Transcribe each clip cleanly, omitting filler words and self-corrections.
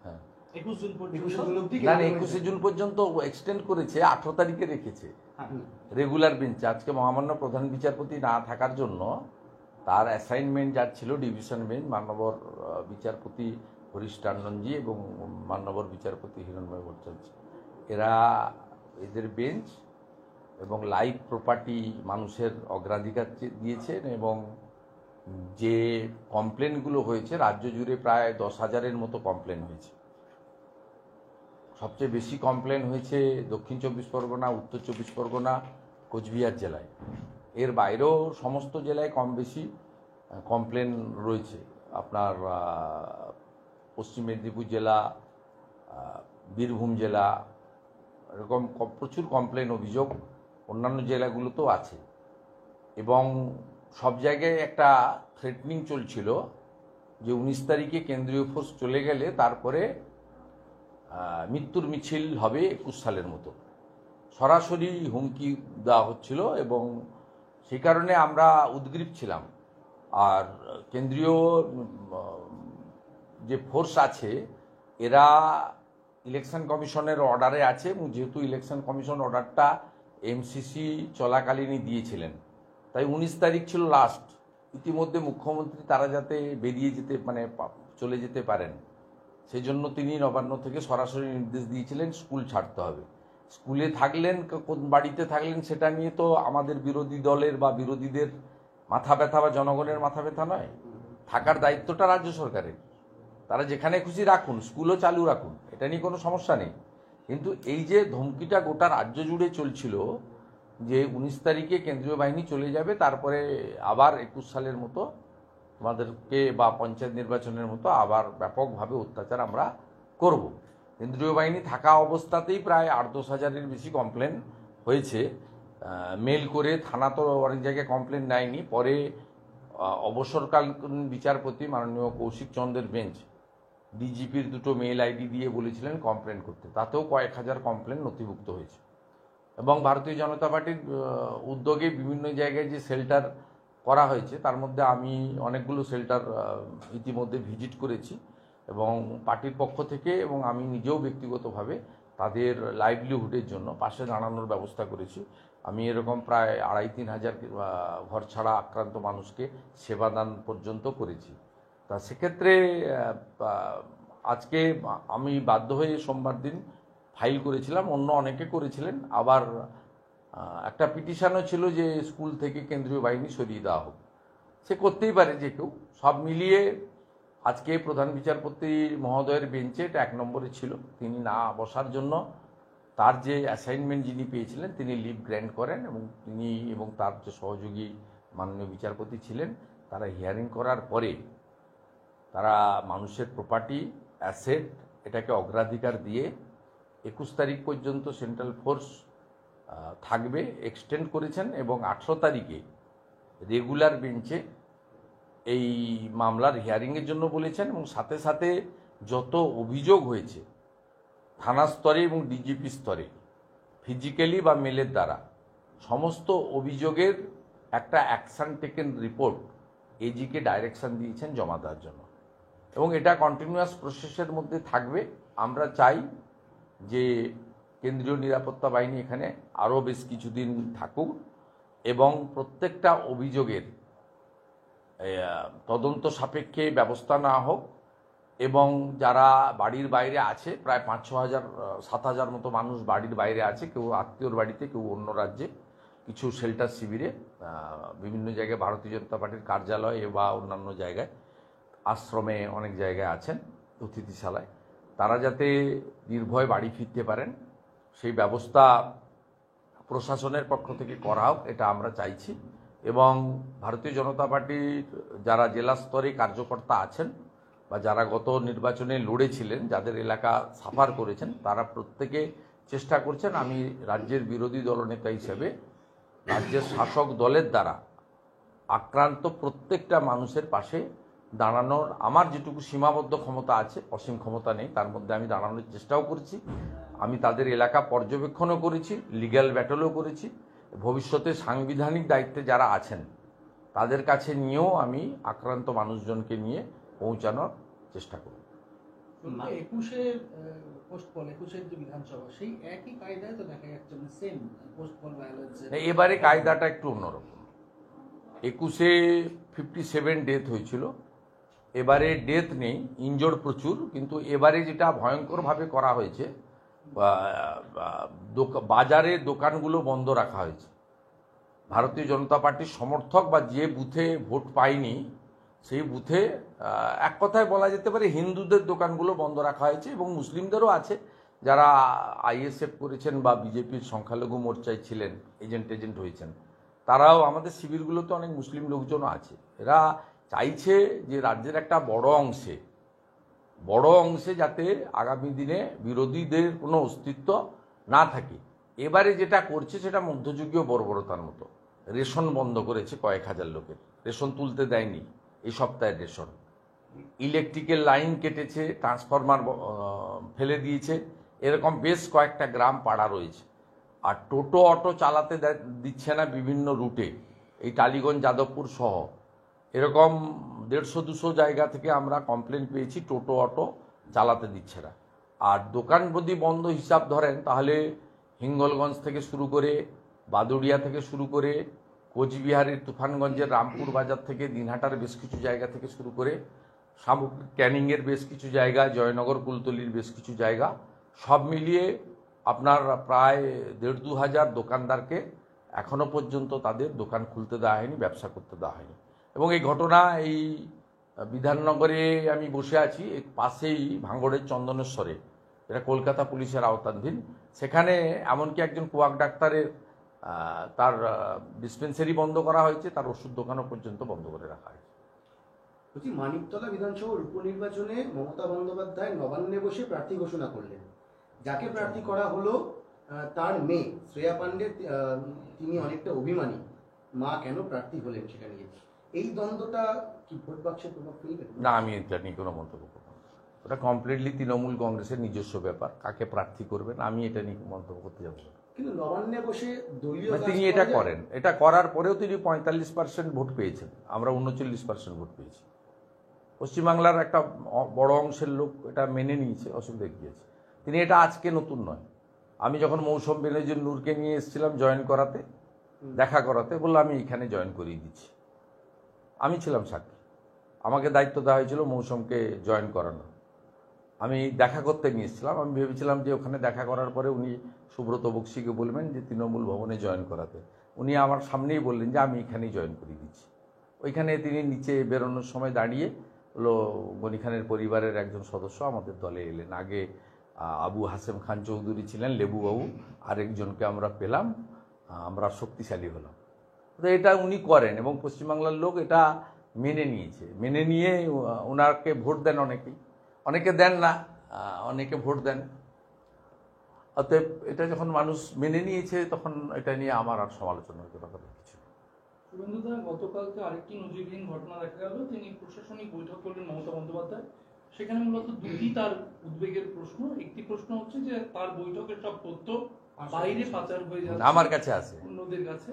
হ্যাঁ, 21 জুন পর্যন্ত এক্সটেন্ড করেছে, 18 তারিখে রেখেছে রেগুলার বেঞ্চে। আজকে মহামান্য প্রধান বিচারপতি না থাকার জন্য তার অ্যাসাইনমেন্ট যার ছিল ডিভিশন বেঞ্চ, মাননীয় বিচারপতি হরিশ টান্ডনজি এবং মাননীয় বিচারপতি হিরণময় ভট্টাচার্য, এদের বেঞ্চ এবং লাইফ প্রপার্টি মানুষের অগ্রাধিকার দিয়েছেন। এবং যে কমপ্লেনগুলো হয়েছে, রাজ্য জুড়ে প্রায় 10,000-এর মতো কমপ্লেন হয়েছে। সবচেয়ে বেশি কমপ্লেন হয়েছে দক্ষিণ 24 পরগনা, উত্তর 24 পরগনা, কোচবিহার জেলায়। এর বাইরেও সমস্ত জেলায় কম বেশি কমপ্লেন রয়েছে। আপনার পশ্চিম মেদিনীপুর জেলা, বীরভূম জেলা, এরকম প্রচুর কমপ্লেন অভিযোগ অন্যান্য জেলাগুলোতেও আছে। এবং সব জায়গায় একটা থ্রেটনিং চলছিল যে 19 তারিখে কেন্দ্রীয় ফোর্স চলে গেলে তারপরে মৃত্যুর মিছিল হবে 21 সালের মতো, সরাসরি হুমকি দেওয়া হচ্ছিল। এবং সেই কারণে আমরা উদ্গ্রীব ছিলাম। আর কেন্দ্রীয় যে ফোর্স আছে এরা ইলেকশন কমিশনের অর্ডারে আছে, এবং যেহেতু ইলেকশন কমিশন অর্ডারটা এমসিসি চলাকালীনই দিয়েছিলেন, তাই 19 তারিখ ছিল লাস্ট। ইতিমধ্যে মুখ্যমন্ত্রী তারা যাতে বেরিয়ে যেতে চলে যেতে পারেন, সেই জন্য তিনি নবান্ন থেকে সরাসরি নির্দেশ দিয়েছিলেন স্কুল ছাড়তে হবে। স্কুলে থাকলেন, কোন বাড়িতে থাকলেন সেটা নিয়ে তো আমাদের বিরোধী দলের বা বিরোধীদের মাথা ব্যথা বা জনগণের মাথা ব্যথা নয়। থাকার দায়িত্বটা রাজ্য সরকারের। তারা যেখানে খুশি রাখুন, স্কুলও চালু রাখুন, এটা নিয়ে কোনো সমস্যা নেই। কিন্তু এই যে ধমকিটা গোটা রাজ্য জুড়ে চলছিল যে 19 তারিখে কেন্দ্রীয় বাহিনী চলে যাবে, তারপরে আবার 21 সালের মতো আমাদেরকে বা পঞ্চায়েত নির্বাচনের মতো আবার ব্যাপকভাবে অত্যাচার আমরা করব। কেন্দ্রীয় বাহিনী থাকা অবস্থাতেই প্রায় 8-10 হাজারের বেশি কমপ্লেন হয়েছে। মেল করে থানা তো অনেক জায়গায় কমপ্লেন নেয়নি, পরে অবসরকালীন বিচারপতি মাননীয় কৌশিক চন্দ্রের বেঞ্চ ডিজিপির 2টো মেল আইডি দিয়ে বলেছিলেন কমপ্লেন করতে, তাতেও কয়েক হাজার কমপ্লেন নথিভুক্ত হয়েছে। এবং ভারতীয় জনতা পার্টির উদ্যোগে বিভিন্ন জায়গায় যে শেল্টার করা হয়েছে, তার মধ্যে আমি অনেকগুলো শেল্টার ইতিমধ্যে ভিজিট করেছি এবং পার্টির পক্ষ থেকে এবং আমি নিজেও ব্যক্তিগতভাবে তাদের লাইভলিহুডের জন্য পাশে দাঁড়ানোর ব্যবস্থা করেছি। আমি এরকম প্রায় 2,5-3 হাজার ঘর ছাড়া আক্রান্ত মানুষকে সেবাদান পর্যন্ত করেছি। তা সেক্ষেত্রে আজকে আমি বাধ্য হয়ে সোমবার দিন ফাইল করেছিলাম, অন্য অনেকে করেছিলেন। আবার একটা পিটিশনও ছিল যে স্কুল থেকে কেন্দ্রীয় বাহিনী সরিয়ে দেওয়া হোক। সে করতেই পারে যে কেউ। সব মিলিয়ে আজকে প্রধান বিচারপতি মহোদয়ের বেঞ্চে এটা 1 নম্বরে ছিল। তিনি না বসার জন্য তার যে অ্যাসাইনমেন্ট যিনি পেয়েছিলেন তিনি লিভ গ্র্যান্ট করেন, এবং তিনি এবং তার যে সহযোগী মাননীয় বিচারপতি ছিলেন তারা হিয়ারিং করার পরে তারা মানুষের প্রপার্টি, অ্যাসেট এটাকে অগ্রাধিকার দিয়ে 21 তারিখ পর্যন্ত সেন্ট্রাল ফোর্স থাকবে এক্সটেন্ড করেছেন। এবং 18 তারিখে রেগুলার বেঞ্চে এই মামলার হিয়ারিংয়ের জন্য বলেছেন। এবং সাথে সাথে যত অভিযোগ হয়েছে থানা স্তরে এবং ডিজিপি স্তরে ফিজিক্যালি বা মেলের দ্বারা, সমস্ত অভিযোগের একটা অ্যাকশন টেকেন রিপোর্ট এজিকে ডাইরেকশন দিয়েছেন জমা দেওয়ার জন্য। এবং এটা কন্টিনিউয়াস প্রসেসের মধ্যে থাকবে। আমরা চাই যে কেন্দ্রীয় নিরাপত্তা বাহিনী এখানে আরও বেশ কিছুদিন থাকুক এবং প্রত্যেকটা অভিযোগের তদন্ত সাপেক্ষে ব্যবস্থা নেওয়া হোক। এবং যারা বাড়ির বাইরে আছে, প্রায় 5-6 হাজার 7 হাজার মতো মানুষ বাড়ির বাইরে আছে, কেউ আত্মীয়র বাড়িতে, কেউ অন্য রাজ্যে, কিছু শেল্টার শিবিরে, বিভিন্ন জায়গায় ভারতীয় জনতা পার্টির কার্যালয়ে বা অন্যান্য জায়গায়, আশ্রমে অনেক জায়গায় আছেন, অতিথিশালায়, তারা যাতে নির্ভয়ে বাড়ি ফিরতে পারেন সেই ব্যবস্থা প্রশাসনের পক্ষ থেকে করা হোক, এটা আমরা চাইছি। এবং ভারতীয় জনতা পার্টির যারা জেলা স্তরে কার্যকর্তা আছেন বা যারা গত নির্বাচনে লড়েছিলেন, যাদের এলাকা সাফার করেছেন, তারা প্রত্যেকে চেষ্টা করছেন আমি রাজ্যের বিরোধী দলনেতা হিসেবে রাজ্যের শাসক দলের দ্বারা আক্রান্ত প্রত্যেকটা মানুষের পাশে দাঁড়ানোর আমার যেটুকু সীমাবদ্ধ ক্ষমতা আছে, অসীম ক্ষমতা নেই, তার মধ্যে আমি দাঁড়ানোর চেষ্টাও করেছি। আমি তাদের এলাকা পর্যবেক্ষণও করেছি, লিগ্যাল ব্যাটলও করেছি। ভবিষ্যতে সাংবিধানিক দায়িত্বে যারা আছেন তাদের কাছে নিয়েও আমি আক্রান্ত মানুষজনকে নিয়ে পৌঁছানোর চেষ্টা করব। একুশের পোস্টপল 21-এর যে বিধানসভা সেই একই কায়দায় তো দেখা যাচ্ছে, মানে সেম পোস্টপল ভায়োলেন্স। এবারে কায়দাটা একটু অন্যরকম। 21-এ 57 ডেথ হয়েছিল, এবারে ডেথ নেই, ইনজোর্ড প্রচুর, কিন্তু এবারে যেটা ভয়ঙ্করভাবে করা হয়েছে, বাজারে দোকানগুলো বন্ধ রাখা হয়েছে। ভারতীয় জনতা পার্টির সমর্থক বা যে বুথে ভোট পায়নি সেই বুথে এক কথায় বলা যেতে পারে হিন্দুদের দোকানগুলো বন্ধ রাখা হয়েছে, এবং মুসলিমদেরও আছে যারা আইএসএফ করেছেন বা বিজেপির সংখ্যালঘু মোর্চায় ছিলেন, এজেন্ট হয়েছেন, তারাও। আমাদের শিবিরগুলোতে অনেক মুসলিম লোকজনও আছে। এরা চাইছে যে রাজ্যের একটা বড় অংশে যাতে আগামী দিনে বিরোধীদের কোনো অস্তিত্ব না থাকে। এবারে যেটা করছে সেটা মধ্যযুগীয় বর্বরতার মতো। রেশন বন্ধ করেছে কয়েক হাজার লোকের, রেশন তুলতে দেয়নি এই সপ্তাহের রেশন। ইলেকট্রিকের লাইন কেটেছে, ট্রান্সফরমার ফেলে দিয়েছে, এরকম বেশ কয়েকটা গ্রাম পাড়া রয়েছে। আর টোটো অটো চালাতে দিচ্ছে না বিভিন্ন রুটে, এই টালিগঞ্জ যাদবপুর সহ এরকম 150-200 জায়গা থেকে আমরা কমপ্লেন পেয়েছি টোটো অটো চালাতে দিচ্ছে না। আর দোকান যদি বন্ধ হিসাব ধরেন তাহলে হিঙ্গলগঞ্জ থেকে শুরু করে, বাদুড়িয়া থেকে শুরু করে, কোচবিহারের তুফানগঞ্জের রামপুর বাজার থেকে, দিনহাটার বেশ কিছু জায়গা থেকে শুরু করে, সামগ্রিক ক্যানিংয়ের বেশ কিছু জায়গা, জয়নগর কুলতলির বেশ কিছু জায়গা, সব মিলিয়ে আপনার প্রায় 1,500-2 হাজার দোকানদারকে এখনো পর্যন্ত তাদের দোকান খুলতে দেওয়া হয়নি, ব্যবসা করতে দেওয়া হয়নি। এবং এই ঘটনা এই বিধাননগরে আমি বসে আছি, এর পাশেই ভাঙড়ের চন্দনেশ্বরে, এটা কলকাতা পুলিশের আওতাধীন। সেখানে এমনকি একজন কুয়াক ডাক্তারের তার ডিসপেন্সারি বন্ধ করা হয়েছে, তার ওষুধ দোকানও পর্যন্ত বন্ধ করে রাখা হয়েছে। বলছি, মানিকতলা বিধানসভার উপনির্বাচনে মমতা বন্দ্যোপাধ্যায় নবান্নে বসে প্রার্থী ঘোষণা করলেন। যাকে প্রার্থী করা হলো তার মেয়ে শ্রেয়া পাণ্ডে, তিনি অনেকটা অভিমানী, মা কেন প্রার্থী হলেন সেখানে গিয়ে। এই দ্বন্দ্বটা কি ভোট বাক্সে প্রভাব ফেলবে? না, আমি এটা নিয়ে কোনো মন্তব্য করব না। ওটা কমপ্লিটলি তৃণমূল কংগ্রেসের নিজস্ব ব্যাপার, কাকে প্রার্থী করবেন আমি এটা নিয়ে মন্তব্য করতে যাব না। কিন্তু নবান্নে বসে দলীয় তিনি এটা করেন, এটা করার পরেও তিনি 45% ভোট পেয়েছেন, আমরা 39% ভোট পেয়েছি। পশ্চিমবাংলার একটা বড় অংশের লোক এটা মেনে নিয়েছে, অসুবিধা কী আছে। তিনি এটা আজকে নতুন নয়। আমি যখন মৌসুম বেনজির নূরকে নিয়ে এসেছিলাম জয়েন করাতে, দেখা করাতে, বললো আমি এখানে জয়েন করিয়ে দিচ্ছি। আমি ছিলাম সাক্ষী, আমাকে দায়িত্ব দেওয়া হয়েছিল মৌসুমকে জয়েন করানো। আমি দেখা করতে নিয়ে এসেছিলাম, আমি ভেবেছিলাম যে ওখানে দেখা করার পরে উনি সুব্রত বক্সিকে বলবেন যে তৃণমূল ভবনে জয়েন করাতে। উনি আমার সামনেই বললেন যে আমি এখানেই জয়েন করিয়ে দিচ্ছি। ওইখানে তিনি নিচে বেরোনোর সময় দাঁড়িয়ে হলো গনি খানের পরিবারের একজন সদস্য আমাদের দলে এলেন। আগে আবু হাসেম খান চৌধুরী ছিলেন, লেবুবাবু, আরেকজনকে আমরা পেলাম, আমরা শক্তিশালী হলাম। তো এটা উনি করেন এবং পশ্চিমবাংলার লোক এটা মেনে নিয়েছে। মেনে নিয়ে ওনাকে ভোট দেন, অনেকে দেন না, অনেকে ভোট দেন। অতএব এটা যখন মানুষ মেনে নিয়েছে তখন এটা নিয়ে আমার আর সমালোচনা হতে পারে কিছু। শুভেন্দুদা, গতকালকে আরেকটি নজিরবিহীন ঘটনা দেখা গেল, তিনি প্রশাসনিক বৈঠক করলেন মমতা বন্দ্যোপাধ্যায়। সেখানে মূলত দুটি তার উদ্বেগের প্রশ্ন। একটি প্রশ্ন হচ্ছে যে তার বৈঠকের সব তথ্য বাইরে পাচার হয়ে যাচ্ছে, আমার কাছে আছে, অন্যদের কাছে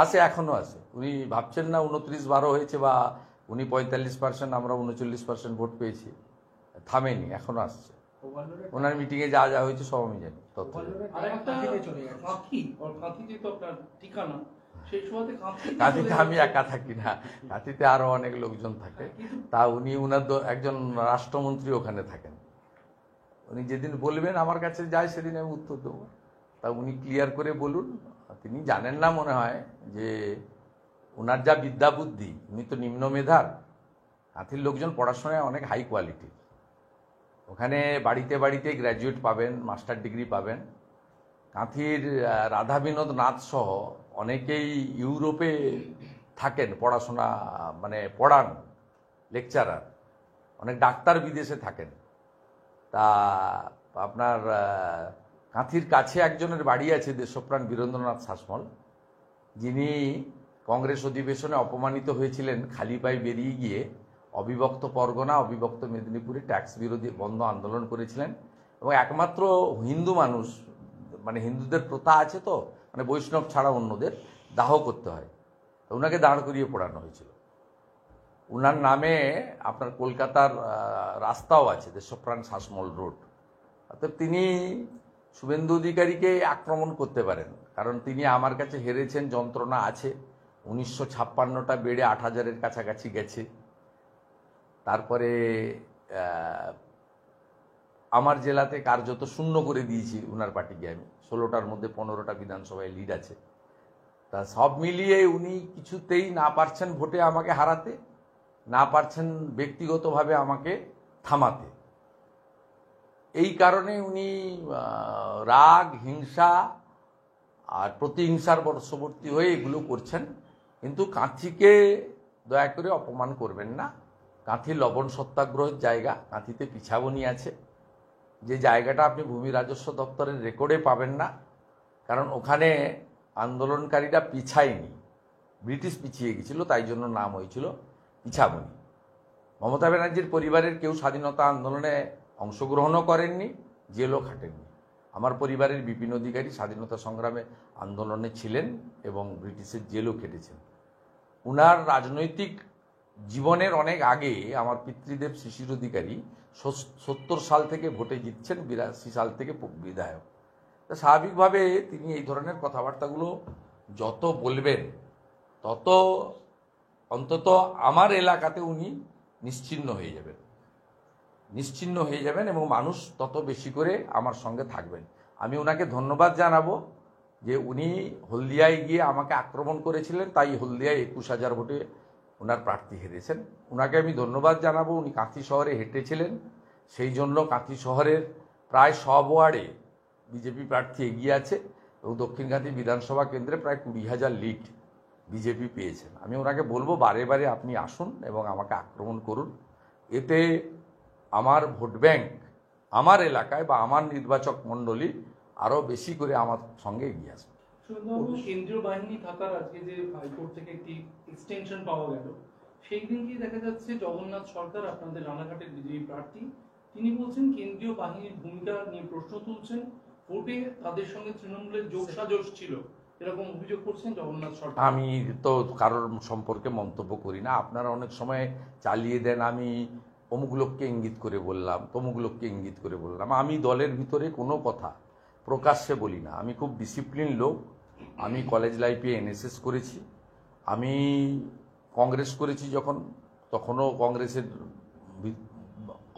আছে, এখনো আছে। উনি ভাবছেন না 29-12 হয়েছে বা উনি 45%, আমরা 39% ভোট পেয়েছি, থামেনি, এখনো আসছে। ওনার মিটিংয়ে যা যা হয়েছে সব আমি জানি, তথ্য। আর একটা কাঁথি যেহেতু আপনার ঠিকানা, সেই সময় কাঁথিতে আমি একা থাকি না, কাঁথিতে আরো অনেক লোকজন থাকে। তা উনি উনার একজন রাষ্ট্রমন্ত্রী ওখানে থাকেন। উনি যেদিন বলবেন আমার কাছে যায় সেদিন আমি উত্তর দেবো। তা উনি ক্লিয়ার করে বলুন। তিনি জানেন না মনে হয় যে ওনার যা বিদ্যা বুদ্ধি, উনি তো নিম্ন মেধার। কাঁথির লোকজন পড়াশোনায় অনেক হাই কোয়ালিটি, ওখানে বাড়িতে বাড়িতে গ্র্যাজুয়েট পাবেন, মাস্টার ডিগ্রি পাবেন। কাঁথির রাধা বিনোদ নাথ সহ অনেকেই ইউরোপে থাকেন, পড়াশোনা মানে পড়ান, লেকচারার। অনেক ডাক্তার বিদেশে থাকেন। তা আপনার কাঁথির কাছে একজনের বাড়ি আছে, দেশপ্রাণ বীরেন্দ্রনাথ শাসমল, যিনি কংগ্রেস অধিবেশনে অপমানিত হয়েছিলেন, খালি পায়ে বেরিয়ে গিয়ে অবিভক্ত পরগনা, অবিভক্ত মেদিনীপুরে ট্যাক্স বিরোধী বন্ধ আন্দোলন করেছিলেন। এবং একমাত্র হিন্দু মানুষ, মানে হিন্দুদের প্রথা আছে তো, মানে বৈষ্ণব ছাড়া অন্যদের দাহ করতে হয়, তো ওনাকে দাঁড় করিয়ে পড়ানো হয়েছিল। উনার নামে আপনার কলকাতার রাস্তাও আছে, দেশপ্রাণ শ্বাসমূল রোড। অর্থাৎ তিনি শুভেন্দু অধিকারীকে আক্রমণ করতে পারেন, কারণ তিনি আমার কাছে হেরেছেন, যন্ত্রণা আছে। 1956টা বেড়ে 8,000-এর কাছাকাছি গেছে। তারপরে আমার জেলাতে কার্যত শূন্য করে দিয়েছি উনার পার্টিকে আমি। 16টার মধ্যে 15টা বিধানসভায় লিড আছে। তা সব মিলিয়ে উনি কিছুতেই না পারছেন ভোটে আমাকে হারাতে, না পারছেন ব্যক্তিগতভাবে আমাকে থামাতে। এই কারণে উনি রাগ, হিংসা আর প্রতিহিংসার বশবর্তী হয়ে এগুলো করছেন। কিন্তু কাঁথিকে দয়া করে অপমান করবেন না। কাঁথি লবণ সত্যাগ্রহের জায়গা, কাঁথিতে পিছাবনি আছে, যে জায়গাটা আপনি ভূমি রাজস্ব দপ্তরের রেকর্ডে পাবেন না, কারণ ওখানে আন্দোলনকারীরা পিছায়নি, ব্রিটিশ পিছিয়ে গেছিল, তাই জন্য নাম হয়েছিল পিছাবনি। মমতা ব্যানার্জির পরিবারের কেউ স্বাধীনতা আন্দোলনে অংশগ্রহণও করেননি, জেলও খাটেননি। আমার পরিবারের বিপিন অধিকারী স্বাধীনতা সংগ্রামে আন্দোলনে ছিলেন এবং ব্রিটিশের জেলও কেটেছেন। উনার রাজনৈতিক জীবনের অনেক আগে আমার পিতৃদেব শিশির অধিকারী 70 সাল থেকে ভোটে জিতছেন, 82 সাল থেকে বিধায়ক। তা স্বাভাবিকভাবে তিনি এই ধরনের কথাবার্তাগুলো যত বলবেন তত অন্তত আমার এলাকাতে উনি নিশ্চিহ্ন হয়ে যাবেন এবং মানুষ তত বেশি করে আমার সঙ্গে থাকবেন। আমি ওনাকে ধন্যবাদ জানাবো যে উনি হলদিয়ায় গিয়ে আমাকে আক্রমণ করেছিলেন, তাই হলদিয়ায় 21,000 ভোটে ওনার প্রার্থী হেরেছেন। ওনাকে আমি ধন্যবাদ জানাবো। উনি কাঁথি শহরে হেঁটেছিলেন, সেই জন্য কাঁথি শহরের প্রায় সব ওয়ার্ডে বিজেপি প্রার্থী এগিয়ে আছে এবং দক্ষিণ কাঁথি বিধানসভা কেন্দ্রে প্রায় 20,000 লিড বিজেপি পেয়েছেন। আমি ওনাকে বলবো বারে বারে আপনি আসুন এবং আমাকে আক্রমণ করুন। এতে আমার ভোট ব্যাংক আমার এলাকায় বা আমার নির্বাচক মণ্ডলী আরও বেশি করে আমার সঙ্গে এগিয়ে আসবে। শুভেন্দুবাবু, কেন্দ্রীয় বাহিনী থাকার আজকে যে হাইকোর্ট থেকে একটি এক্সটেনশন পাওয়া গেল, সেই দিনকেই দেখা যাচ্ছে জগন্নাথ সরকার, আপনাদের রানাঘাটের বিজেপি প্রার্থী, তিনি বলছেন কেন্দ্রীয় বাহিনীর ভূমিকা নিয়ে প্রশ্ন তুলছেন, ভোটে তাদের সঙ্গে তৃণমূলের যোগসাজশ ছিল, এরকম অভিযোগ করছেন জগন্নাথ সরকার। আমি তো কারোর সম্পর্কে মন্তব্য করি না। আপনারা অনেক সময় চালিয়ে দেন আমি অমুক লোককে ইঙ্গিত করে বললাম, তমুক লোককে ইঙ্গিত করে বললাম। আমি দলের ভিতরে কোনো কথা প্রকাশ্যে বলি না। আমি খুব ডিসিপ্লিন লোক। আমি কলেজ লাইফে এনএসএস করেছি, আমি কংগ্রেস করেছি যখন, তখনও কংগ্রেসের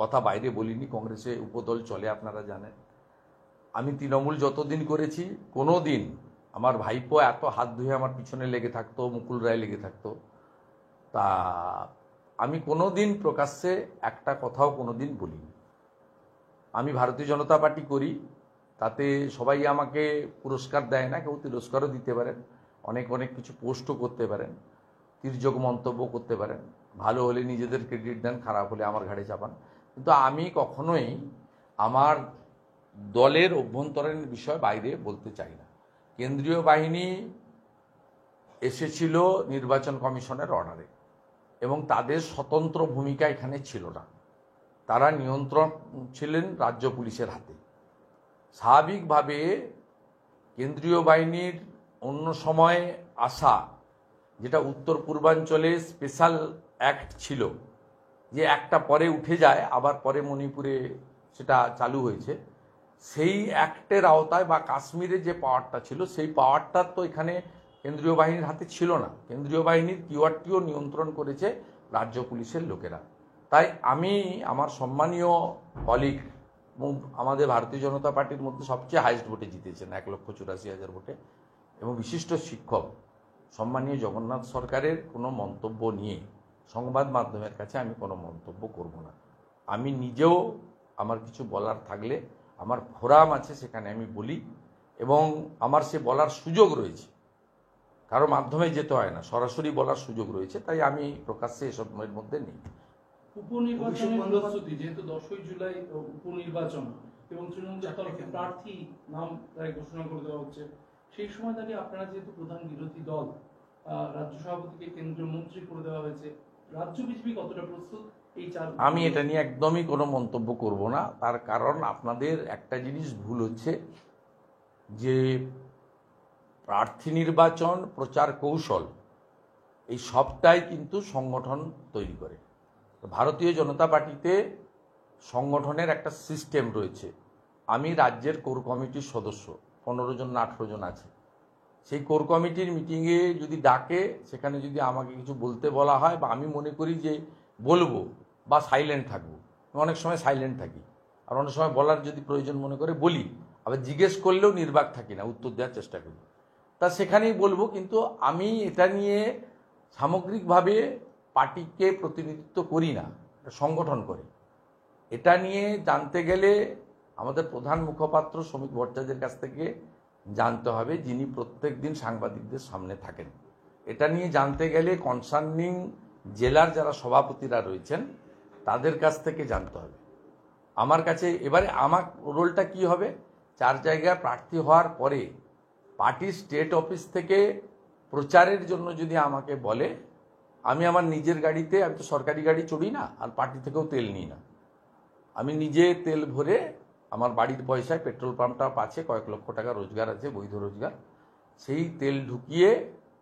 কথা বাইরে বলিনি। কংগ্রেসে উপদল চলে, আপনারা জানেন। আমি তৃণমূল যতদিন করেছি, কোনো দিন আমার ভাইপো এত হাত ধুয়ে আমার পিছনে লেগে থাকতো, মুকুল রায় লেগে থাকতো, তা আমি কোনো দিন প্রকাশ্যে একটা কথাও কোনো দিন বলিনি। আমি ভারতীয় জনতা পার্টি করি, তাতে সবাই আমাকে পুরস্কার দেয় না, কেউ তিরস্কারও দিতে পারেন, অনেক কিছু পোস্টও করতে পারেন, তির্যক মন্তব্য করতে পারেন। ভালো হলে নিজেদের ক্রেডিট দেন, খারাপ হলে আমার ঘাড়ে চাপান। কিন্তু আমি কখনোই আমার দলের অভ্যন্তরীণ বিষয় বাইরে বলতে চাই না। কেন্দ্রীয় বাহিনী এসেছিল নির্বাচন কমিশনের অর্ডারে এবং তাদের স্বতন্ত্র ভূমিকা এখানে ছিল না। তারা নিয়ন্ত্রণ ছিলেন রাজ্য পুলিশের হাতে। স্বাভাবিকভাবে কেন্দ্রীয় বাহিনীর অন্য সময়ে আসা, যেটা উত্তর পূর্বাঞ্চলে স্পেশাল অ্যাক্ট ছিল, যে একটা পরে উঠে যায় আবার পরে মণিপুরে সেটা চালু হয়েছে, সেই অ্যাক্টের আওতায় বা কাশ্মীরে যে পাওয়ারটা ছিল, সেই পাওয়ারটা তো এখানে কেন্দ্রীয় বাহিনীর হাতে ছিল না। কেন্দ্রীয় বাহিনীর কিওয়ার্ডটিও নিয়ন্ত্রণ করেছে রাজ্য পুলিশের লোকেরা। তাই আমি আমার সম্মানীয় কলিগ, আমাদের ভারতীয় জনতা পার্টির মধ্যে সবচেয়ে হাইয়েস্ট ভোটে জিতেছেন 1,84,000 ভোটে, এবং বিশিষ্ট শিক্ষক সম্মানীয় জগন্নাথ সরকারের কোনো মন্তব্য নিয়ে সংবাদ মাধ্যমের কাছে আমি কোনো মন্তব্য করব না। আমি নিজেও আমার কিছু বলার থাকলে আমার ফোরাম আছে, সেখানে আমি বলি, এবং আমার সে বলার সুযোগ রয়েছে। কারো মাধ্যমে যেতে হয় না, সরাসরি বলার সুযোগ রয়েছে। তাই আমি প্রকাশ্যে এসবের মধ্যে নেই। উপনির্বাচনের প্রস্তুতি, যেহেতু 10ই জুলাই উপনির্বাচন এবং তৃণমূলের তরফে প্রার্থী নাম প্রায় ঘোষণা করে দেওয়া হচ্ছে, সেই সময় দাঁড়িয়ে আপনারা যেহেতু প্রধান বিরোধী দল, রাজ্য সভাপতিকে কেন্দ্রীয় মন্ত্রী করে দেওয়া হয়েছে, রাজ্য বিজেপি কতটা প্রস্তুত এই চার? আমি এটা নিয়ে একদমই কোনো মন্তব্য করব না। তার কারণ আপনাদের একটা জিনিস ভুল হচ্ছে, যে প্রার্থী নির্বাচন প্রচার কৌশল এই সবটাই কিন্তু সংগঠন তৈরি করে। ভারতীয় জনতা পার্টিতে সংগঠনের একটা সিস্টেম রয়েছে। আমি রাজ্যের কোর কমিটির সদস্য, 15 জন না 18 জন আছে। সেই কোর কমিটির মিটিংয়ে যদি ডাকে, সেখানে যদি আমাকে কিছু বলতে বলা হয় বা আমি মনে করি যে বলবো বা সাইলেন্ট থাকবো, অনেক সময় সাইলেন্ট থাকি, আর অনেক সময় বলার যদি প্রয়োজন মনে করে বলি, আবার জিজ্ঞেস করলেও নির্বাক থাকি না, উত্তর দেওয়ার চেষ্টা করি। তা সেখানেই বলবো, কিন্তু আমি এটা নিয়ে সামগ্রিকভাবে পার্টিকে প্রতিনিধিত্ব করি না, সংগঠন করে। এটা নিয়ে জানতে গেলে আমাদের প্রধান মুখপাত্র শ্রমিক ভট্টাচার্যের কাছ থেকে জানতে হবে, যিনি প্রত্যেক দিন সাংবাদিকদের সামনে থাকেন। এটা নিয়ে জানতে গেলে কনসার্নিং জেলার যারা সভাপতিরা রয়েছেন তাদের কাছ থেকে জানতে হবে। আমার কাছে এবারে আমার রোলটা কি হবে, 4 জায়গায় প্রার্থী হওয়ার পরে পার্টির স্টেট অফিস থেকে প্রচারের জন্য যদি আমাকে বলে, আমি আমার নিজের গাড়িতে, আমি তো সরকারি গাড়ি চড়ি না, আর পার্টি থেকেও তেল নিই না, আমি নিজে তেল ভরে আমার বাড়ির পয়সায়, পেট্রোল পাম্পটা আছে, কয়েক লক্ষ টাকা রোজগার আছে, বৈধ রোজগার, সেই তেল ঢুকিয়ে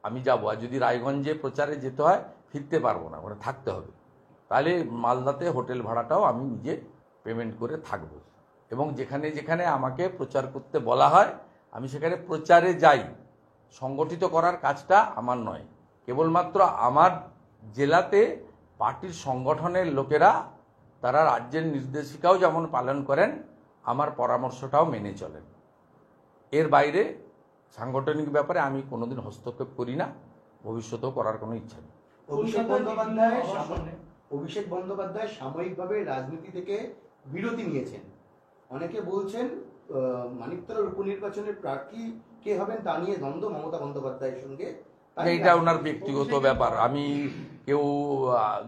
আমি যাবো। আর যদি রায়গঞ্জে প্রচারে যেতে হয়, ফিরতে পারবো না, ওখানে থাকতে হবে, তাহলে মালদাতে হোটেল ভাড়াটাও আমি নিজে পেমেন্ট করে থাকবো। এবং যেখানে যেখানে আমাকে প্রচার করতে বলা হয় আমি সেখানে প্রচারে যাই। সংগঠিত করার কাজটা আমার নয়, কেবলমাত্র আমার জেলাতে পার্টির সংগঠনের লোকেরা, তারা রাজ্যের নির্দেশিকাও যেমন পালন করেন, আমার পরামর্শটাও মেনে চলেন। এর বাইরে সাংগঠনিক ব্যাপারে আমি কোনোদিন হস্তক্ষেপ করি না, ভবিষ্যতেও করার কোনো ইচ্ছা নেই। অভিষেক বন্দ্যোপাধ্যায় সাময়িকভাবে রাজনীতি থেকে বিরতি নিয়েছেন। অনেকে বলছেন মানিকতলার উপনির্বাচনের প্রার্থী কে হবেন তা নিয়ে দ্বন্দ্ব মমতা বন্দ্যোপাধ্যায়ের সঙ্গে। এইটা ওনার ব্যক্তিগত ব্যাপার। আমি কেউ,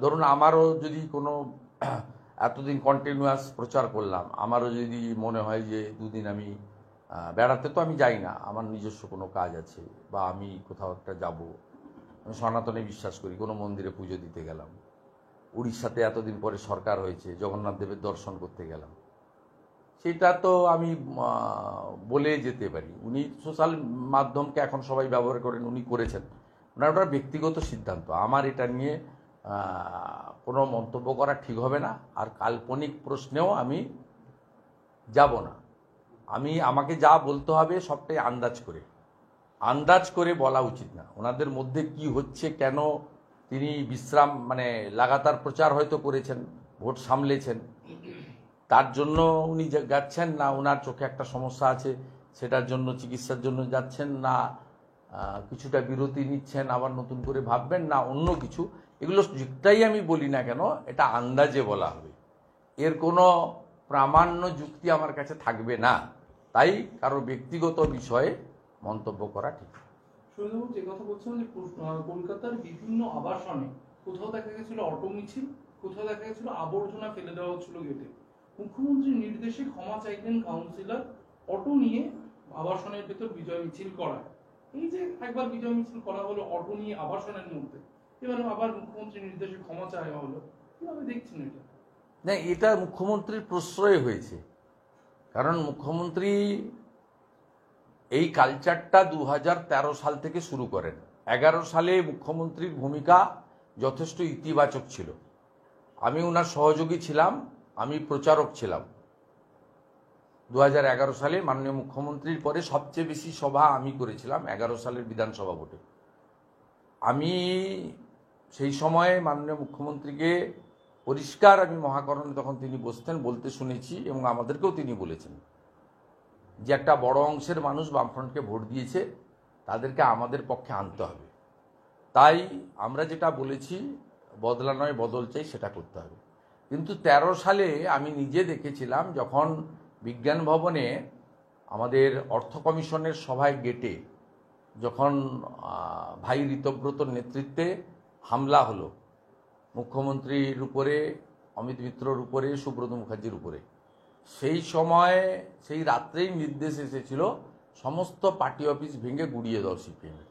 ধরুন আমারও যদি কোনো এতদিন কন্টিনিউয়াস প্রচার করলাম, আমারও যদি মনে হয় যে 2 দিন আমি বেড়াতে, তো আমি যাই না, আমার নিজস্ব কোনো কাজ আছে, বা আমি কোথাও একটা যাব, আমি সনাতনে বিশ্বাস করি, কোনো মন্দিরে পুজো দিতে গেলাম, উড়িষ্যাতে এতদিন পরে সরকার হয়েছে, জগন্নাথ দেবের দর্শন করতে গেলাম, সেটা তো আমি বলে যেতে পারি। উনি সোশ্যাল মাধ্যমকে এখন সবাই ব্যবহার করেন, উনি করেছেন, ওনার ওটা ব্যক্তিগত সিদ্ধান্ত। আমার এটা নিয়ে কোনো মন্তব্য করা ঠিক হবে না, আর কাল্পনিক প্রশ্নেও আমি যাব না। আমাকে যা বলতে হবে সবটাই আন্দাজ করে বলা উচিত না। ওনাদের মধ্যে কি হচ্ছে, কেন তিনি বিশ্রাম, মানে লাগাতার প্রচার হয়তো করেছেন, ভোট সামলেছেন, তার জন্য উনি যাচ্ছেন, না ওনার চোখে একটা সমস্যা আছে সেটার জন্য চিকিৎসার জন্য যাচ্ছেন, না কিছুটা বিরতি নিচ্ছেন, আবার নতুন করে ভাববেন, না অন্য কিছু, এগুলো যেটাই আমি বলি না কেন, এটা আন্দাজে বলা হবে, এর কোনো প্রামাণ্য যুক্তি আমার কাছে থাকবে না। তাই কারো ব্যক্তিগত বিষয়ে মন্তব্য করা ঠিক। সুরেন্দ্রবাবু, যে কথা বলছিলাম যে কলকাতার বিভিন্ন আবাসনে কোথাও দেখা গেছিল অটো মিছিল, কোথাও দেখা গেছিল আবর্জনা ফেলে দেওয়া হচ্ছিল গেটে। মুখ্যমন্ত্রীর নির্দেশে ক্ষমা চাইলেন কাউন্সিলর, অটো নিয়ে আবাসনের ভেতর বিজয় মিছিল করা। এই যে একবার বিজয় মিছিল করা হলো অটো নিয়ে আবাসনের মধ্যে, এবার আবার মুখ্যমন্ত্রীর নির্দেশে ক্ষমা চাওয়া হলো, কিভাবে দেখছেন এটা? না, এটা মুখ্যমন্ত্রীর প্রশ্রয় হয়েছে, কারণ মুখ্যমন্ত্রী এই কালচারটা 2013 সাল থেকে শুরু করেন। 11 সালে মুখ্যমন্ত্রীর ভূমিকা যথেষ্ট ইতিবাচক ছিল, আমি ওনার সহযোগী ছিলাম, আমি প্রচারক ছিলাম। 2011 সালে মাননীয় মুখ্যমন্ত্রীর পরে সবচেয়ে বেশি সভা আমি করেছিলাম 11 সালের বিধানসভা ভোটে। আমি সেই সময়ে মাননীয় মুখ্যমন্ত্রীকে পরিষ্কার, আমি মহাকরণে তখন তিনি বসতেন, বলতে শুনেছি, এবং আমাদেরকেও তিনি বলেছেন যে একটা বড় অংশের মানুষ বামফ্রন্টকে ভোট দিয়েছে, তাদেরকে আমাদের পক্ষে আনতে হবে। তাই আমরা যেটা বলেছি, বদলা নয় বদল চাই, সেটা করতে হবে। কিন্তু 13 সালে আমি নিজে দেখেছিলাম, যখন বিজ্ঞান ভবনে আমাদের অর্থ কমিশনের সভায় গেটে যখন ভাই ঋতব্রতর নেতৃত্বে হামলা হলো মুখ্যমন্ত্রীর উপরে, অমিত মিত্রর উপরে, সুব্রত মুখার্জির উপরে, সেই সময় সেই রাত্রেই নির্দেশ এসেছিল সমস্ত পার্টি অফিস ভেঙে গুড়িয়ে দেওয়া। সিপিএমের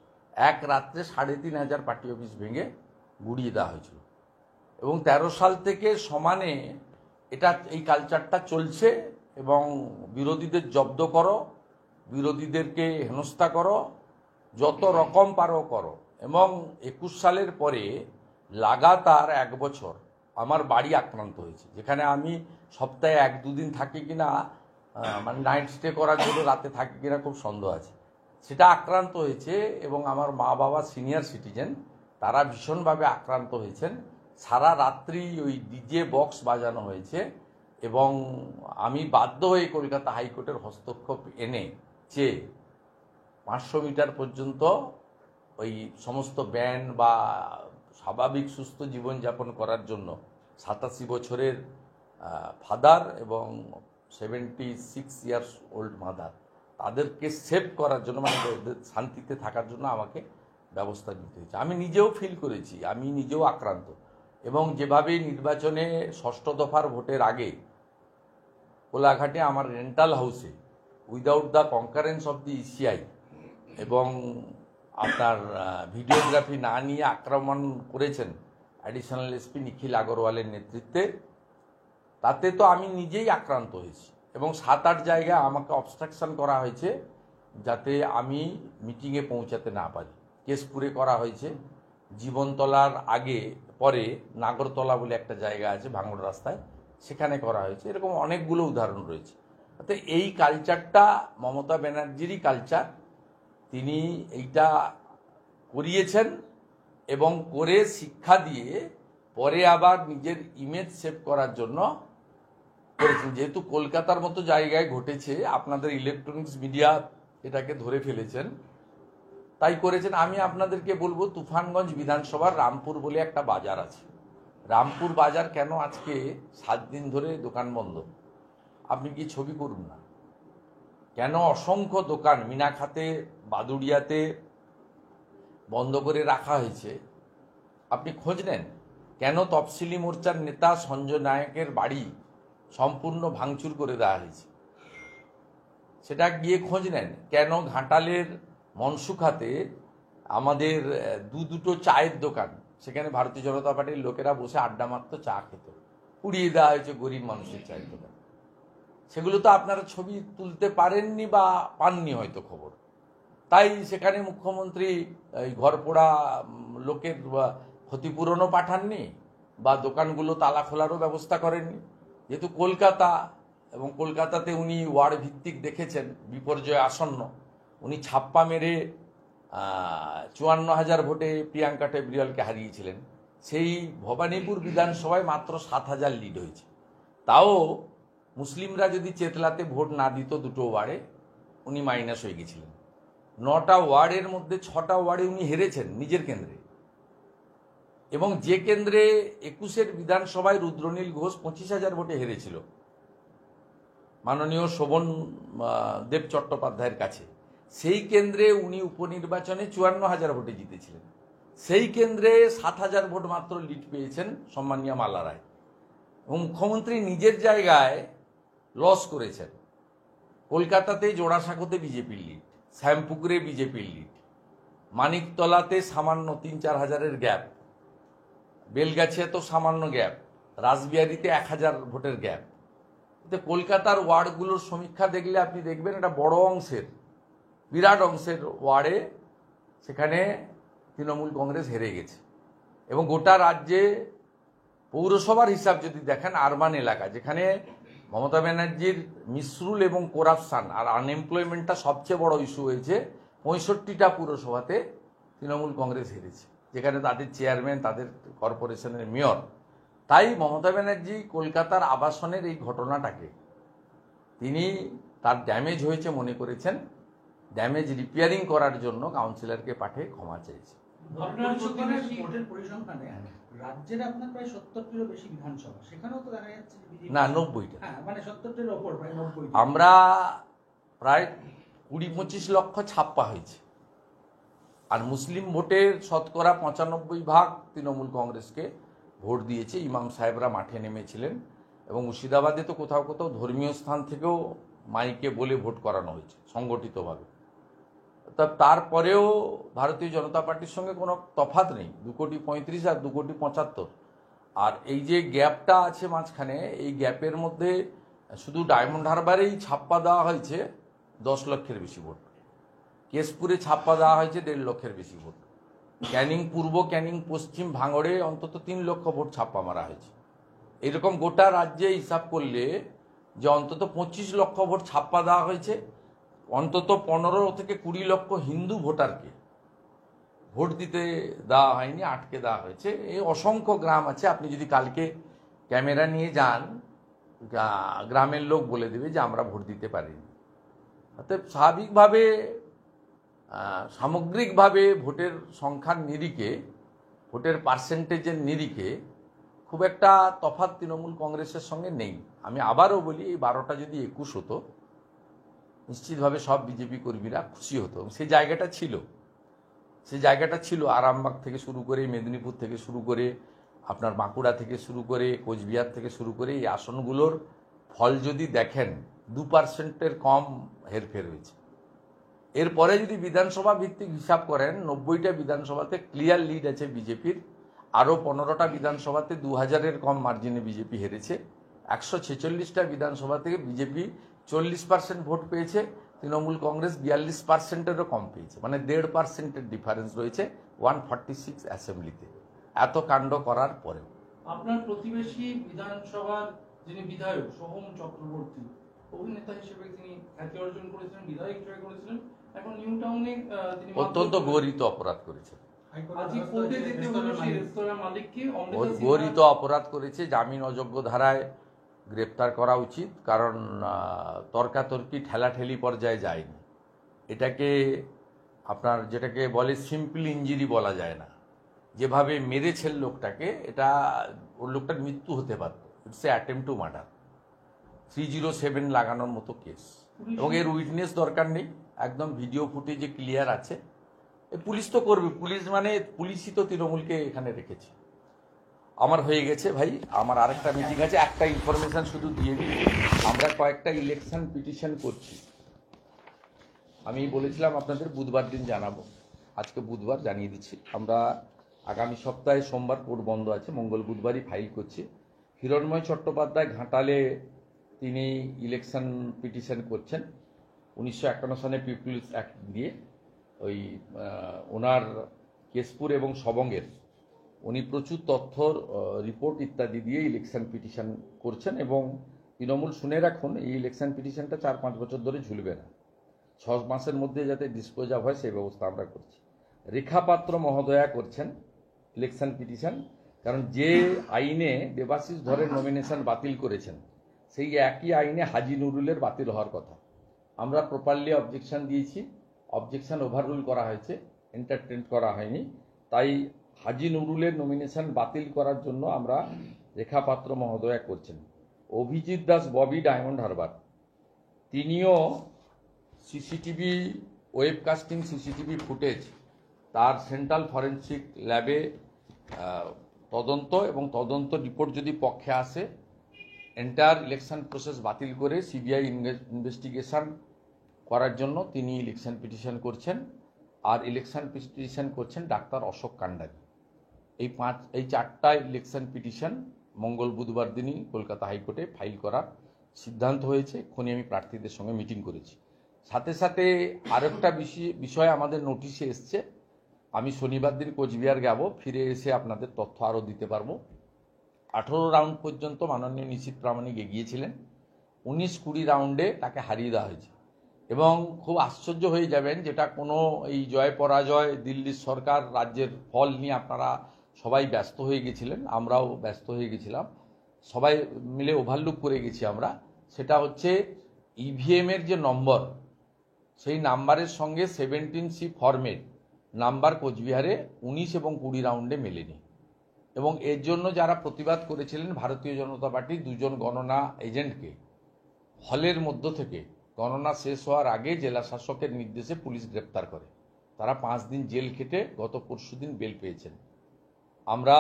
এক রাত্রে 3,500 পার্টি অফিস ভেঙে গুড়িয়ে দেওয়া হয়েছিল। এবং 13 সাল থেকে সমানে এই কালচারটা চলছে, এবং বিরোধীদের জব্দ করো, বিরোধীদেরকে হেনস্থা করো, যত রকম পারো করো, এবং 21 সালের পরে লাগাতার 1 বছর আমার বাড়ি আক্রান্ত হয়েছে, যেখানে আমি সপ্তাহে 1-2 দিন থাকি কিনা, মানে নাইট স্টে করার জন্য রাতে থাকি কিনা খুব সন্দেহ আছে, সেটা আক্রান্ত হয়েছে। এবং আমার মা বাবা সিনিয়র সিটিজেন, তারা ভীষণভাবে আক্রান্ত হয়েছেন। সারা রাত্রি ওই ডিজে বক্স বাজানো হয়েছে এবং আমি বাধ্য হয়ে কলকাতা হাইকোর্টের হস্তক্ষেপ এনে যে 500 মিটার পর্যন্ত ওই সমস্ত ব্যান বা স্বাভাবিক সুস্থ জীবনযাপন করার জন্য 87 বছরের ফাদার এবং 76 ইয়ার্স ওল্ড মাদার, তাদেরকে সেভ করার জন্য, মানে শান্তিতে থাকার জন্য আমাকে ব্যবস্থা নিতে হয়েছে। আমি নিজেও ফিল করেছি, আমি নিজেও আক্রান্ত। এবং যেভাবে নির্বাচনে 6ষ্ঠ দফার ভোটের আগে কোলাঘাটে আমার রেন্টাল হাউসে without the concurrence of the ECI এবং আপনার ভিডিওগ্রাফি না নিয়ে আক্রমণ করেছেন অ্যাডিশনাল এসপি নিখিল আগরওয়ালের নেতৃত্বে, তাতে তো আমি নিজেই আক্রান্ত হয়েছি। এবং 7-8 জায়গায় আমাকে অবস্ট্রাকশন করা হয়েছে যাতে আমি মিটিংয়ে পৌঁছাতে না পারি। কেশপুরে করা হয়েছে, জীবনতলার আগে পরে নাগরতলা বলে একটা জায়গা আছে ভাঙড় রাস্তায়, সেখানে করা হয়েছে। এরকম অনেকগুলো উদাহরণ রয়েছে। তো এই কালচারটা মমতা ব্যানার্জিরই কালচার, তিনি এইটা করিয়েছেন এবং করে শিক্ষা দিয়ে পরে আবার নিজের ইমেজ সেভ করার জন্য করেছেন। যেহেতু কলকাতার মতো জায়গায় ঘটেছে, আপনাদের ইলেকট্রনিক্স মিডিয়া এটাকে ধরে ফেলেছেন, তাই করেছেন। আমি আপনাদেরকে বলবো, তুফানগঞ্জ বিধানসভার রামপুর বলে একটা বাজার আছে। রামপুর বাজার কেন আজকে 7 দিন ধরে দোকান বন্ধ? আপনি কি ছবি করুন না, কেন অসংখ্য দোকান মিনাখাতে, বাদুড়িয়াতে বন্ধ করে রাখা হয়েছে? আপনি খোঁজ নেন। কেন তফসিলি মোর্চার নেতা সঞ্জয় নায়কের বাড়ি সম্পূর্ণ ভাঙচুর করে দেওয়া হয়েছে? সেটা গিয়ে খোঁজ নেন। কেন ঘাটালের মনসুখাতে আমাদের দুটো চায়ের দোকান, সেখানে ভারতীয় জনতা পার্টির লোকেরা বসে আড্ডা মারত, চা খেত, পুড়িয়ে দেওয়া হয়েছে গরিব মানুষের চায়ের দোকান। সেগুলো তো আপনারা ছবি তুলতে পারেননি বা পাননি হয়তো খবর, তাই সেখানে মুখ্যমন্ত্রী এই ঘরপোড়া লোকের ক্ষতিপূরণও পাঠাননি বা দোকানগুলো তালা খোলারও ব্যবস্থা করেননি। যেহেতু কলকাতা, এবং কলকাতাতে উনি ওয়ার্ড ভিত্তিক দেখেছেন বিপর্যয় আসন্ন, উনি ছাপ্পা মেরে 54,000 ভোটে প্রিয়াঙ্কা টেবরিয়ালকে হারিয়েছিলেন। সেই ভবানীপুর বিধানসভায় মাত্র 7,000 লিড হয়েছে। তাও মুসলিমরা যদি চেতলাতে ভোট না দিত দুটো ওয়ার্ডে, উনি মাইনাস হয়ে গেছিলেন। 9টা ওয়ার্ডের মধ্যে 6টা ওয়ার্ডে উনি হেরেছেন নিজের কেন্দ্রে। এবং যে কেন্দ্রে 21-এর বিধানসভায় রুদ্রনীল ঘোষ 25,000 ভোটে হেরেছিল মাননীয় শোভন দেব চট্টোপাধ্যায়ের কাছে, সেই কেন্দ্রে উনি উপনির্বাচনে 54,000 ভোটে জিতেছিলেন। সেই কেন্দ্রে 7,000 ভোট মাত্র লিড পেয়েছেন সম্মানীয় মালা রায়। এবং মুখ্যমন্ত্রী নিজের জায়গায় লস করেছেন। কলকাতাতে জোড়াসাঁকোতে বিজেপির লিড, শ্যামপুকুরে বিজেপির লিড, মানিকতলাতে সামান্য 3-4 হাজারের গ্যাপ, বেলগাছিয়া তো সামান্য গ্যাপ, রাসবিহারীতে 1,000 ভোটের গ্যাপ। এতে কলকাতার ওয়ার্ডগুলোর সমীক্ষা দেখলে আপনি দেখবেন এটা বড় অংশের, বিরাট অংশের ওয়ার্ডে সেখানে তৃণমূল কংগ্রেস হেরে গেছে। এবং গোটা রাজ্যে পৌরসভার হিসাব যদি দেখেন, আরবান এলাকা যেখানে মমতা ব্যানার্জির মিসরুল এবং করাপশান আর আনএমপ্লয়মেন্টটা সবচেয়ে বড় ইস্যু হয়েছে, 65টা পুরসভাতে তৃণমূল কংগ্রেস হেরেছে, যেখানে তাদের চেয়ারম্যান, তাদের কর্পোরেশনের মেয়র। তাই মমতা ব্যানার্জি কলকাতার আবাসনের এই ঘটনাটাকে তিনি তার ড্যামেজ হয়েছে মনে করেছেন, ড্যামেজ রিপেয়ারিং করার জন্য কাউন্সিলরকে পাঠিয়ে ক্ষমা চেয়েছে। ভোটের পরিসংখ্যানে রাজ্যের আপনার প্রায় 70টিরও বেশি বিধানসভা, সেখানেও তো দেখা যাচ্ছে না 90টা, হ্যাঁ মানে 70টির ওপর, প্রায় 90। আমরা প্রায় 20-25 লক্ষ ছাপ্পা হয়েছে। আর মুসলিম ভোটের শতকরা 95% তৃণমূল কংগ্রেসকে ভোট দিয়েছে। ইমাম সাহেবরা মাঠে নেমেছিলেন এবং মুর্শিদাবাদে তো কোথাও কোথাও ধর্মীয় স্থান থেকেও মাইকে বলে ভোট করানো হয়েছে সংগঠিতভাবে। তারপরেও ভারতীয় জনতা পার্টির সঙ্গে কোনো তফাৎ নেই, 2,35,00,000 আর 2,75,00,000। আর এই যে গ্যাপটা আছে মাঝখানে, এই গ্যাপের মধ্যে শুধু ডায়মন্ড হারবারেই ছাপ্পা দেওয়া হয়েছে 10 লক্ষের বেশি ভোট, কেশপুরে ছাপ্পা দেওয়া হয়েছে 1.5 লক্ষের বেশি ভোট। ক্যানিং পূর্ব, ক্যানিং পশ্চিম, ভাঙড়ে অন্তত 3 লক্ষ ভোট ছাপ্পা মারা হয়েছে। এরকম গোটা রাজ্যে হিসাব করলে যে অন্তত 25 লক্ষ ভোট ছাপ্পা দেওয়া হয়েছে, অন্তত 15 থেকে 20 লক্ষ হিন্দু ভোটারকে ভোট দিতে দেওয়া হয়নি, আটকে দেওয়া হয়েছে। এই অসংখ্য গ্রাম আছে, আপনি যদি কালকে ক্যামেরা নিয়ে যান, গ্রামের লোক বলে দেবে যে আমরা ভোট দিতে পারিনি। অর্থাৎ স্বাভাবিকভাবে সামগ্রিকভাবে ভোটের সংখ্যার নিরিখে, ভোটের পার্সেন্টেজের নিরিখে খুব একটা তফাৎ তৃণমূল কংগ্রেসের সঙ্গে নেই। আমি আবারও বলি, এই 12টা যদি 21 হতো, নিশ্চিতভাবে সব বিজেপি কর্মীরা খুশি হতো। সেই জায়গাটা ছিল আরামবাগ থেকে শুরু করে, মেদিনীপুর থেকে শুরু করে, আপনার বাঁকুড়া থেকে শুরু করে, কোচবিহার থেকে শুরু করে, এই আসনগুলোর ফল যদি দেখেন 2%-এর কম হেরফের হয়েছে। এরপরে যদি বিধানসভা ভিত্তিক হিসাব করেন, 90টা বিধানসভাতে ক্লিয়ার লিড আছে বিজেপির। আরও 15টা বিধানসভাতে 2000-এর কম মার্জিনে বিজেপি হেরেছে। 146টা বিধানসভা থেকে বিজেপি 40% ভোট পেয়েছে, তৃণমূল কংগ্রেস 42%-এরও কম পেয়েছে। মানে 1.5%-এর ডিফারেন্স রয়েছে 146 অ্যাসেম্বলিতে, এত কাণ্ড করার পরেও। আপনার প্রতিবেশী বিধানসভার যিনি বিধায়ক সোহম চক্রবর্তী, অভিনেতা হিসেবে তিনি খ্যাতি অর্জন করেছিলেন, বিধায়ক হিসেবে করেছিলেন, এখন নিউ টাউনে তিনি অত্যন্ত গরিত অপরাধ করেছে। আজই কোর্টে যেতে হলো সেই রেস্তোরাঁ মালিককে। গরিত অপরাধ করেছে, জামিন অযোগ্য ধারায় গ্রেপ্তার করা উচিত, কারণ তর্কাতর্কি ঠেলাঠেলি পর্যায়ে যায়নি। এটাকে আপনার যেটাকে বলে সিম্পল ইঞ্জুরি বলা যায় না। যেভাবে মেরেছেন লোকটাকে, এটা ওর লোকটার মৃত্যু হতে পারত। It's a attempt to murder, 307 লাগানোর মতো কেস। এবং এর উইটনেস দরকার নেই, একদম ভিডিও ফুটেজে ক্লিয়ার আছে। পুলিশ তো করবে, পুলিশই তো তৃণমূলকে এখানে রেখেছে। আমার হয়ে গেছে ভাই, আমার আরেকটা মিটিং আছে। একটা ইনফরমেশন শুধু দিয়ে দিই, আমরা কয়েকটা ইলেকশন পিটিশন করছি। আমি বলেছিলাম আপনাদের বুধবার দিন জানাবো, আজকে বুধবার জানিয়ে দিচ্ছি। আমরা আগামী সপ্তাহে সোমবার কোর্ট বন্ধ আছে, মঙ্গল বুধবারই ফাইল করছি। হিরণময় চট্টোপাধ্যায় ঘাটালে তিনি ইলেকশন পিটিশন করছেন 1951 সনে পিপুলস অ্যাক্ট দিয়ে। ওই ওনার কেশপুর এবং সবঙ্গের উনি প্রচুর তথ্য, রিপোর্ট ইত্যাদি দিয়ে ইলেকশন পিটিশন করছেন। এবং তৃণমূল শুনে রাখুন, এই ইলেকশন পিটিশনটা 4-5 বছর ধরে ঝুলবে না, 6 মাসের মধ্যে যাতে ডিসপোজ অফ হয় সেই ব্যবস্থা আমরা করছি। রেখা পাত্র মহোদয়া করছেন ইলেকশন পিটিশন, কারণ যে আইনে দেবাশিস ধরের নমিনেশন বাতিল করেছেন, সেই একই আইনে হাজি নুরুলের বাতিল হওয়ার কথা। আমরা প্রপারলি অবজেকশন দিয়েছি, অবজেকশন ওভাররুল করা হয়েছে, এন্টারটেন করা হয়নি। তাই হাজি নুরুলের নমিনেশন বাতিল করার জন্য আমরা রেখা পাত্র মহোদয়া করছেন। অভিজিৎ দাস ববি ডায়মন্ড হারবার, তিনিও সিসিটিভি ওয়েবকাস্টিং, সিসিটিভি ফুটেজ তার সেন্ট্রাল ফরেন্সিক ল্যাবে তদন্ত, এবং তদন্ত রিপোর্ট যদি পক্ষে আসে, এন্টায়ার ইলেকশন প্রসেস বাতিল করে সিবিআই ইনভেস্টিগেশন করার জন্য তিনি ইলেকশন পিটিশন করছেন। আর ইলেকশন পিটিশন করছেন ডাক্তার অশোক কান্ডারি। এই 4টা ইলেকশন পিটিশন মঙ্গল বুধবার দিনই কলকাতা হাইকোর্টে ফাইল করার সিদ্ধান্ত হয়েছে। এক্ষুনি আমি প্রার্থীদের সঙ্গে মিটিং করেছি। সাথে সাথে আরেকটা বিষয় আমাদের নোটিশে এসছে, আমি শনিবার দিন কোচবিহার যাব, ফিরে এসে আপনাদের তথ্য আরও দিতে পারবো। 18 রাউন্ড পর্যন্ত মাননীয় নিশীথ প্রামাণিক এগিয়েছিলেন, 19-20 রাউন্ডে তাকে হারিয়ে দেওয়া হয়েছে। এবং খুব আশ্চর্য হয়ে যাবেন, যেটা কোনো এই জয় পরাজয়, দিল্লির সরকার, রাজ্যের ফল নিয়ে আপনারা সবাই ব্যস্ত হয়ে গেছিলেন, আমরাও ব্যস্ত হয়ে গেছিলাম, সবাই মিলে ওভারলুক করে গেছি আমরা। সেটা হচ্ছে ইভিএমের যে নম্বর, সেই নাম্বারের সঙ্গে 17C ফর্মের নাম্বার কোচবিহারে 19 এবং 20 রাউন্ডে মেলেনি। এবং এর জন্য যারা প্রতিবাদ করেছিলেন, ভারতীয় জনতা পার্টির 2জন গণনা এজেন্টকে হলের মধ্য থেকে গণনা শেষ হওয়ার আগে জেলা শাসকের নির্দেশে পুলিশ গ্রেপ্তার করে। তারা 5 দিন জেল খেটে গত পরশুদিন বেল পেয়েছেন। আমরা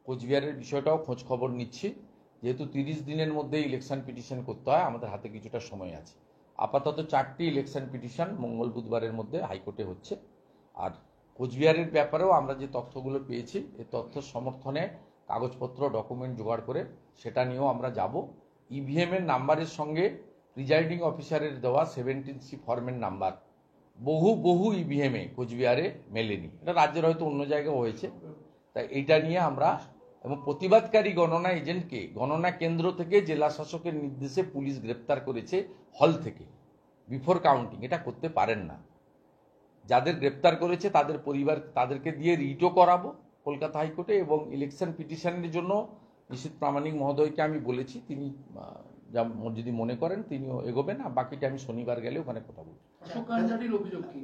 কোচবিহারের বিষয়টাও খোঁজ খবর নিচ্ছি, যেহেতু 30 দিনের মধ্যে ইলেকশন পিটিশন করতে হয়, আমাদের হাতে কিছুটা সময় আছে। আপাতত 4টি ইলেকশন পিটিশন মঙ্গল বুধবারের মধ্যে হাইকোর্টে হচ্ছে। আর কোচবিহারের ব্যাপারেও আমরা যে তথ্যগুলো পেয়েছি, এই তথ্যের সমর্থনে কাগজপত্র, ডকুমেন্ট জোগাড় করে সেটা নিয়েও আমরা যাব। ইভিএমের নাম্বারের সঙ্গে প্রিজাইডিং অফিসারের দেওয়া 17C ফর্মের নাম্বার বহু ইভিএমে কোচবিহারে মেলেনি। এটা রাজ্যের হয়তো অন্য জায়গায় হয়েছে, তাই এইটা নিয়ে আমরা এবং প্রতিবাদকারী গণনা এজেন্টকে গণনা কেন্দ্র থেকে জেলা শাসকের নির্দেশে পুলিশ গ্রেপ্তার করেছে হল থেকে, বিফোর কাউন্টিং। এটা করতে পারেন না। যাদের গ্রেপ্তার করেছে তাদের পরিবার, তাদেরকে দিয়ে রিটও করাবো কলকাতা হাইকোর্টে, এবং ইলেকশন পিটিশনের জন্য নিশীথ প্রামাণিক মহোদয়কে আমি বলেছি, তিনি যা যদি মনে করেন তিনিও এগোবেন, আর বাকিটা আমি শনিবার গেলে ওখানে কথা বলবো। অশোক কান্ডারির অভিযোগ কি?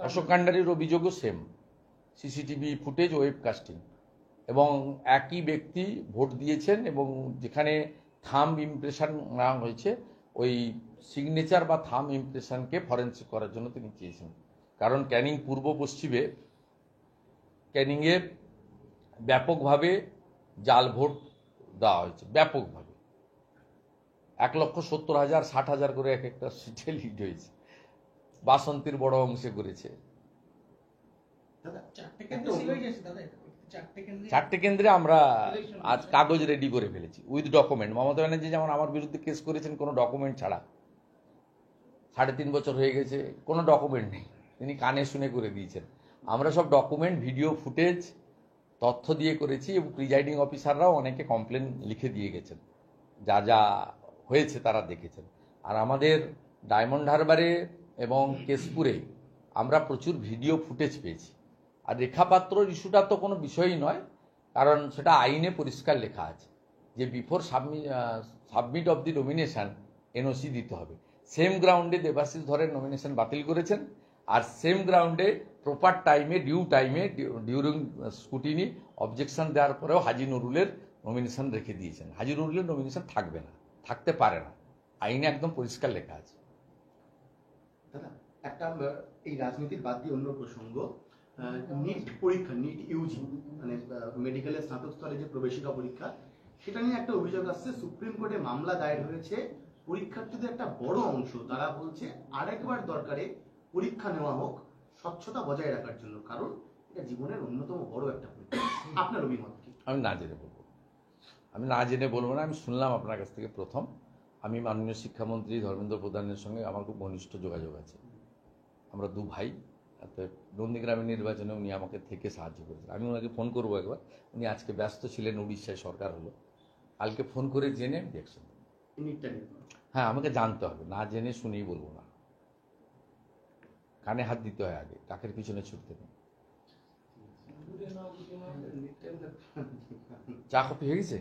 অশোক কান্ডারির অভিযোগও same, CCTV footage, web casting, এবং একই ব্যক্তি ভোট দিয়েছেন, এবং যেখানে থাম্ব ইমপ্রেশন নেওয়া হয়েছে ওই সিগনেচার বা থাম্ব ইমপ্রেশনকে ফরেন্সিক করার জন্য তিনি চেয়েছেন। কারণ ক্যানিং পূর্ব পশ্চিমে ক্যানিংয়ে ব্যাপকভাবে জাল ভোট দেওয়া হয়েছে, ব্যাপকভাবে 1,70,000 60,000 করে এক একটা সিটে লিড হয়েছে। বাসন্তীর বড় অংশে করেছে। দাদা, চারটে কেন্দ্রে ছিল এই যে দাদা, চারটে কেন্দ্রে আমরা আজ কাগজ রেডি করে ফেলেছি উইথ ডকুমেন্ট। মমতা ব্যানার্জি যেমন আমার বিরুদ্ধে কেস করেছেন কোনো ডকুমেন্ট ছাড়া, 3.5 বছর হয়ে গেছে, কোনো ডকুমেন্ট নেই, তিনি কানে শুনে করে দিয়েছেন। আমরা সব ডকুমেন্ট, ভিডিও ফুটেজ, তথ্য দিয়ে করেছি, এবং প্রিজাইডিং অফিসাররাও অনেকে কমপ্লেন লিখে দিয়ে গেছেন, যা যা হয়েছে তারা দেখেছেন। আর আমাদের ডায়মন্ড হারবারে এবং কেশপুরে আমরা প্রচুর ভিডিও ফুটেজ পেয়েছি। আর রেখাপাত্রর ইস্যুটা তো কোনো বিষয়ই নয়, কারণ সেটা আইনে পরিষ্কার লেখা আছে যে before submit of the nomination NOC দিতে হবে। সেম গ্রাউন্ডে দেবাশিস ধরের নমিনেশন বাতিল করেছেন, আর সেম গ্রাউন্ডে প্রপার টাইমে, ডিউ টাইমে, ডিউরিং স্কুটিনি অবজেকশন দেওয়ার পরেও হাজি নুরুলের নমিনেশন রেখে দিয়েছেন। হাজি নুরুলের নমিনেশন থাকবে না, থাকতে পারে না, আইনে একদম পরিষ্কার লেখা আছে। দাদা, একটা এই রাজনীতির বাদ দিয়ে অন্য প্রসঙ্গ, নিট পরীক্ষা, নিট ইউজি, মানে মেডিকেলের স্নাতক স্তরে যে প্রবেশিকা পরীক্ষা, সেটা নিয়ে একটা অভিযোগ আসছে। সুপ্রিম কোর্টে মামলা দায়ের হয়েছে। পরীক্ষার্থীদের একটা বড় অংশ তারা বলছে আরেকবার দরকারে পরীক্ষা নেওয়া হোক স্বচ্ছতা বজায় রাখার জন্য, কারণ এটা জীবনের অন্যতম বড় একটা পরীক্ষা। আপনার অভিমত কি? আমি না জেনে বলবো না, আমি শুনলাম আপনার কাছ থেকে প্রথম। আমি মাননীয় শিক্ষামন্ত্রী ধর্মেন্দ্র প্রধানের সঙ্গে আমার খুব ঘনিষ্ঠ যোগাযোগ আছে, আমরা দু ভাই। নন্দীগ্রামের নির্বাচনে উনি আমাকে থেকে সাহায্য করেছেন। আমি ওনাকে ফোন করবো একবার, উনি আজকে ব্যস্ত ছিলেন, উড়িষ্যায় সরকার হলো, কালকে ফোন করে জেনে দেখছেন। হ্যাঁ, আমাকে জানতে হবে, না জেনে শুনেই বলবো না। কানে হাত দিতে হয় আগে, টাকের পিছনে ছুটতে নেই। চা কফি হয়ে গেছে?